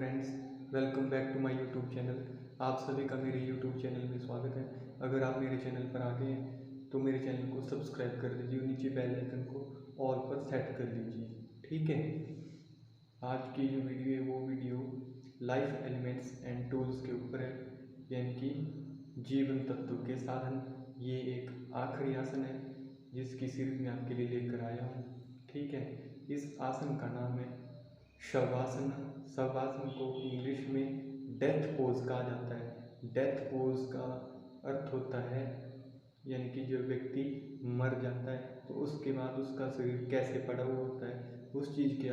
Friends, welcome back to my YouTube channel. आप सभी का मेरे यूट्यूब चैनल में स्वागत है। अगर आप मेरे चैनल पर आ गए हैं तो मेरे चैनल को सब्सक्राइब कर दीजिए और नीचे बेल आइकन को ऑल पर सेट कर लीजिए। ठीक है, आज की जो वीडियो है वो video life elements and tools के ऊपर है, यानी कि जीवन तत्व के साधन। ये एक आखिरी आसन है जिसकी सीरीज मैं आपके लिए लेकर आया हूँ। ठीक है, इस आसन का नाम है शवासन। शवासन को इंग्लिश में डेथ पोज कहा जाता है। डेथ पोज का अर्थ होता है यानी कि जो व्यक्ति मर जाता है तो उसके बाद उसका शरीर कैसे पड़ा हुआ होता है, उस चीज़ के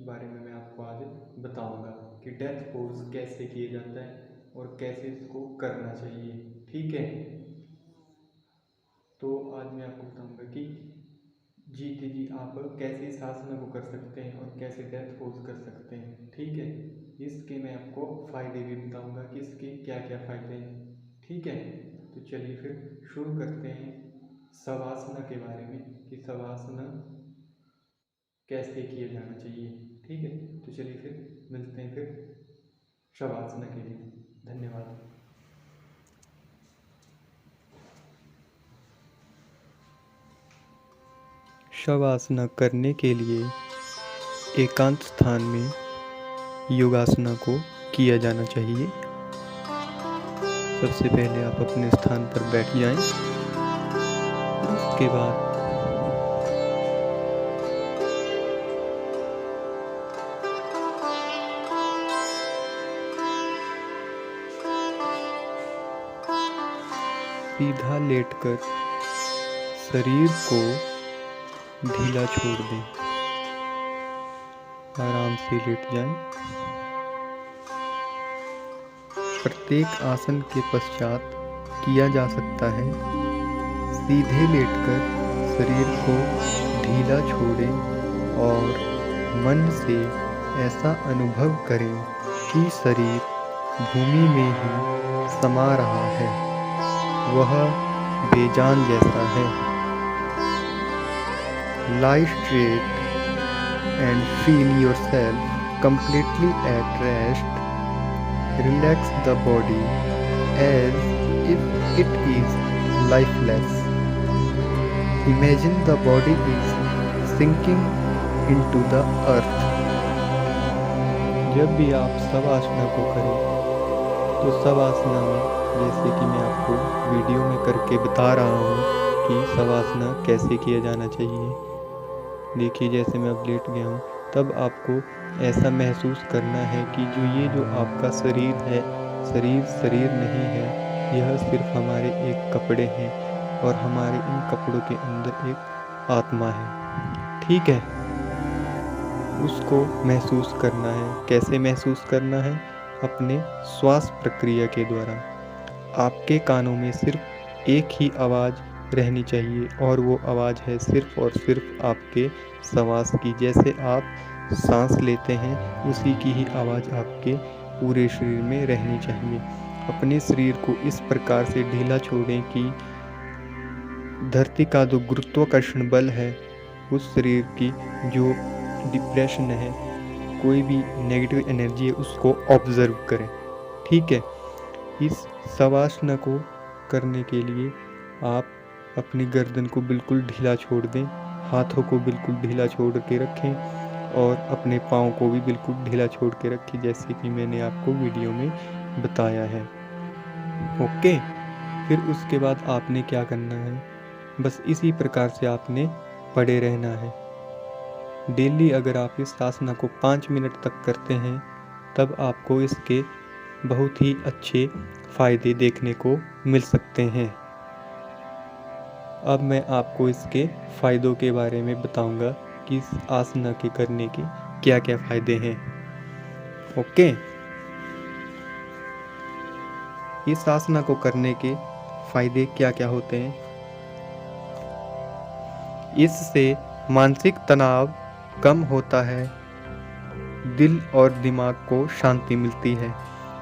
बारे में मैं आपको आज बताऊंगा कि डेथ पोज कैसे किया जाता है और कैसे इसको करना चाहिए। ठीक है, तो आज मैं आपको बताऊंगा कि जीते जी आप कैसे इस आसन को कर सकते हैं और कैसे डेथ पोज कर सकते हैं। ठीक है, इसके मैं आपको फ़ायदे भी बताऊंगा कि इसके क्या क्या फ़ायदे हैं। ठीक है, तो चलिए फिर शुरू करते हैं शवासन के बारे में कि शवासन कैसे किया जाना चाहिए। ठीक है, तो चलिए फिर मिलते हैं फिर शवासन के लिए। धन्यवाद। शवासना करने के लिए एकांत स्थान में योगासना को किया जाना चाहिए। सबसे पहले आप अपने स्थान पर बैठ जाएं। उसके बाद सीधा लेटकर शरीर को ढीला छोड़ दें। आराम से लेट जाएं। प्रत्येक आसन के पश्चात किया जा सकता है। सीधे लेटकर शरीर को ढीला छोड़ें और मन से ऐसा अनुभव करें कि शरीर भूमि में ही समा रहा है, वह बेजान जैसा है। Lie straight and feel yourself completely at rest. Relax the body as if it is lifeless. Imagine the body is sinking into the earth. जब भी आप शवासना को करें तो शवासना में, जैसे कि मैं आपको वीडियो में करके बता रहा हूँ कि शवासना कैसे किया जाना चाहिए। देखिए, जैसे मैं अब लेट गया हूँ तब आपको ऐसा महसूस करना है कि जो आपका शरीर है, शरीर नहीं है, यह सिर्फ हमारे एक कपड़े हैं और हमारे इन कपड़ों के अंदर एक आत्मा है। ठीक है, उसको महसूस करना है। कैसे महसूस करना है? अपने श्वास प्रक्रिया के द्वारा। आपके कानों में सिर्फ एक ही आवाज़ रहनी चाहिए और वो आवाज़ है सिर्फ और सिर्फ आपके श्वास की। जैसे आप सांस लेते हैं उसी की ही आवाज़ आपके पूरे शरीर में रहनी चाहिए। अपने शरीर को इस प्रकार से ढीला छोड़ें कि धरती का जो गुरुत्वाकर्षण बल है, उस शरीर की जो डिप्रेशन है, कोई भी नेगेटिव एनर्जी है, उसको ऑब्जर्व करें। ठीक है, इस शवासना को करने के लिए आप अपनी गर्दन को बिल्कुल ढीला छोड़ दें, हाथों को बिल्कुल ढीला छोड़ के रखें और अपने पाँव को भी बिल्कुल ढीला छोड़ के रखें, जैसे कि मैंने आपको वीडियो में बताया है। ओके, फिर उसके बाद आपने क्या करना है? बस इसी प्रकार से आपने पड़े रहना है। डेली अगर आप इस आसना को 5 मिनट तक करते हैं तब आपको इसके बहुत ही अच्छे फायदे देखने को मिल सकते हैं। अब मैं आपको इसके फायदों के बारे में बताऊंगा कि इस आसना के करने के क्या क्या फायदे हैं। ओके, इस आसना को करने के फायदे क्या क्या होते हैं? इससे मानसिक तनाव कम होता है, दिल और दिमाग को शांति मिलती है।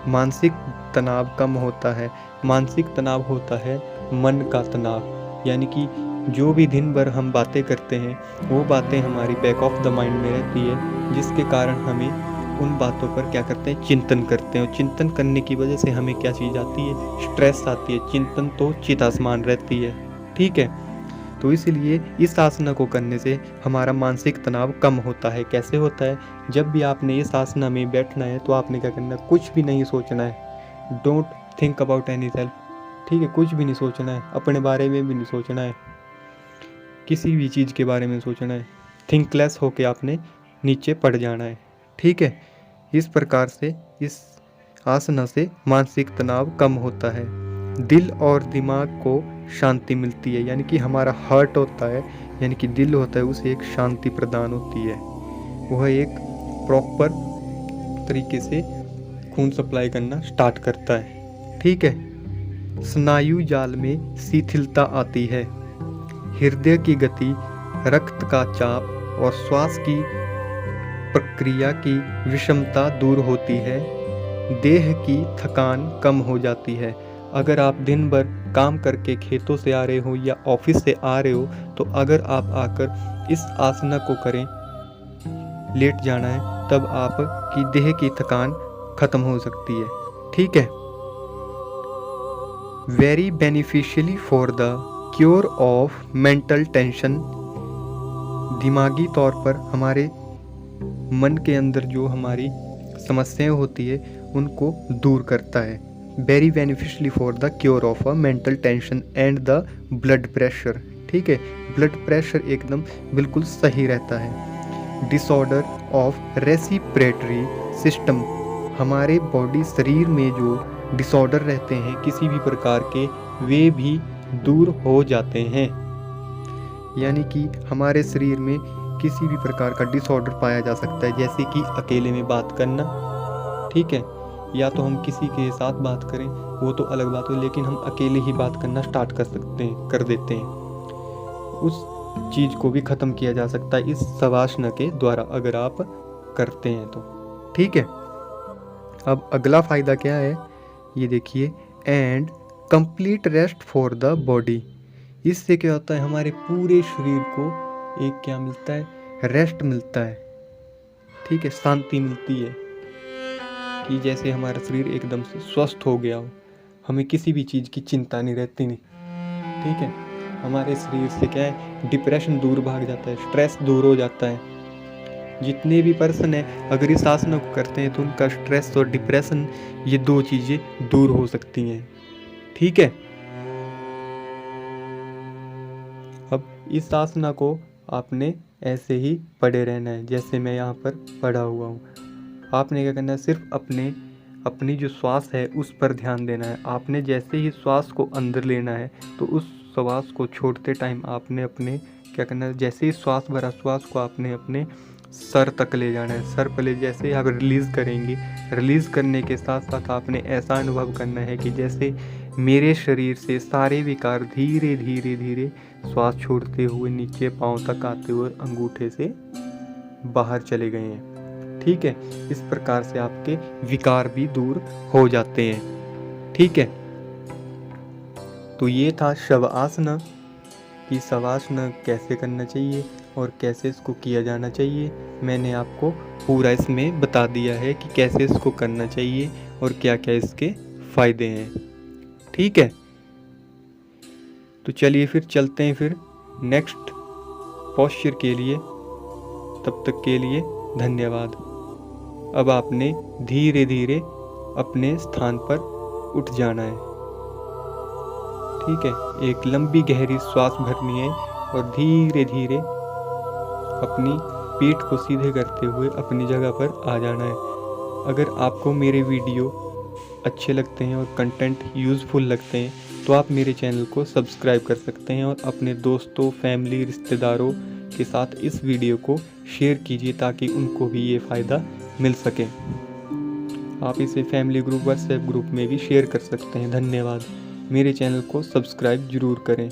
मानसिक तनाव कम होता है। मानसिक तनाव होता है मन का तनाव, यानी कि जो भी दिन भर हम बातें करते हैं वो बातें हमारी बैक ऑफ द माइंड में रहती है, जिसके कारण हमें उन बातों पर क्या करते हैं, चिंतन करते हैं। और चिंतन करने की वजह से हमें क्या चीज़ आती है, स्ट्रेस आती है। चिंतन तो चित आसमान रहती है, ठीक है। तो इसलिए इस आसना को करने से हमारा मानसिक तनाव कम होता है। कैसे होता है, जब भी आपने इस आसना में बैठना है तो आपने क्या करना है, कुछ भी नहीं सोचना है। Don't think about any self, ठीक है। कुछ भी नहीं सोचना है, अपने बारे में भी नहीं सोचना है, किसी भी चीज़ के बारे में सोचना है। थिंकलेस होके आपने नीचे पड़ जाना है, ठीक है। इस प्रकार से इस आसना से मानसिक तनाव कम होता है, दिल और दिमाग को शांति मिलती है। यानी कि हमारा हार्ट होता है, यानी कि दिल होता है, उसे एक शांति प्रदान होती है। वह एक प्रॉपर तरीके से खून सप्लाई करना स्टार्ट करता है, ठीक है। स्नायु जाल में शिथिलता आती है, हृदय की गति, रक्त का चाप और श्वास की प्रक्रिया की विषमता दूर होती है, देह की थकान कम हो जाती है। अगर आप दिन भर काम करके खेतों से आ रहे हो या ऑफिस से आ रहे हो, तो अगर आप आकर इस आसना को करें, लेट जाना है, तब आपकी देह की थकान खत्म हो सकती है, ठीक है। Very beneficially for the cure of mental tension, दिमागी तौर पर हमारे मन के अंदर जो हमारी समस्याएं होती है उनको दूर करता है। Very beneficially for the cure of a mental tension and the blood pressure, ठीक है। ब्लड प्रेशर एकदम बिल्कुल सही रहता है। डिसऑर्डर ऑफ रेस्पिरेटरी सिस्टम, हमारे बॉडी शरीर में जो डिसऑर्डर रहते हैं किसी भी प्रकार के, वे भी दूर हो जाते हैं। यानी कि हमारे शरीर में किसी भी प्रकार का डिसऑर्डर पाया जा सकता है, जैसे कि अकेले में बात करना, ठीक है, या तो हम किसी के साथ बात करें वो तो अलग बात है, लेकिन हम अकेले ही बात करना स्टार्ट कर देते हैं। उस चीज़ को भी ख़त्म किया जा सकता है इस शवासना के द्वारा, अगर आप करते हैं तो, ठीक है। अब अगला फ़ायदा क्या है, ये देखिए, and complete rest for the body. इससे क्या होता है, हमारे पूरे शरीर को एक क्या मिलता है, रेस्ट मिलता है, ठीक है, शांति मिलती है, कि जैसे हमारा शरीर एकदम से स्वस्थ हो गया हो, हमें किसी भी चीज़ की चिंता नहीं रहती, नहीं, ठीक है। हमारे शरीर से क्या है, डिप्रेशन दूर भाग जाता है, स्ट्रेस दूर हो जाता है। जितने भी पर्सन है अगर इस आसना को करते हैं तो उनका स्ट्रेस और डिप्रेशन, ये दो चीज़ें दूर हो सकती हैं, ठीक है। अब इस आसना को आपने ऐसे ही पड़े रहना है, जैसे मैं यहाँ पर पड़ा हुआ हूँ। आपने क्या करना है, सिर्फ अपनी जो श्वास है उस पर ध्यान देना है। आपने जैसे ही श्वास को अंदर लेना है तो उस श्वास को छोड़ते टाइम आपने अपने क्या करना है, जैसे ही श्वास भरा, श्वास को आपने अपने सर तक ले जाना है। सर पर ले जैसे ही आप रिलीज़ करेंगे, रिलीज़ करने के साथ साथ आपने ऐसा अनुभव करना है कि जैसे मेरे शरीर से सारे विकार धीरे धीरे धीरे श्वास छोड़ते हुए नीचे पाँव तक आते हुए अंगूठे से बाहर चले गए हैं, ठीक है। इस प्रकार से आपके विकार भी दूर हो जाते हैं, ठीक है। तो ये था शवासना, कि शवासना कैसे करना चाहिए और कैसे इसको किया जाना चाहिए। मैंने आपको पूरा इसमें बता दिया है कि कैसे इसको करना चाहिए और क्या क्या इसके फ़ायदे हैं, ठीक है। तो चलिए फिर चलते हैं फिर नेक्स्ट पोस्चर के लिए। तब तक के लिए धन्यवाद। अब आपने धीरे धीरे अपने स्थान पर उठ जाना है, ठीक है। एक लंबी गहरी श्वास भरनी है और धीरे धीरे अपनी पीठ को सीधे करते हुए अपनी जगह पर आ जाना है। अगर आपको मेरे वीडियो अच्छे लगते हैं और कंटेंट यूज़फुल लगते हैं तो आप मेरे चैनल को सब्सक्राइब कर सकते हैं और अपने दोस्तों, फैमिली, रिश्तेदारों के साथ इस वीडियो को शेयर कीजिए ताकि उनको भी ये फ़ायदा मिल सके। आप इसे फैमिली ग्रुप, व्हाट्सएप ग्रुप में भी शेयर कर सकते हैं। धन्यवाद। मेरे चैनल को सब्सक्राइब जरूर करें।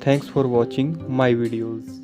Thanks for watching my videos.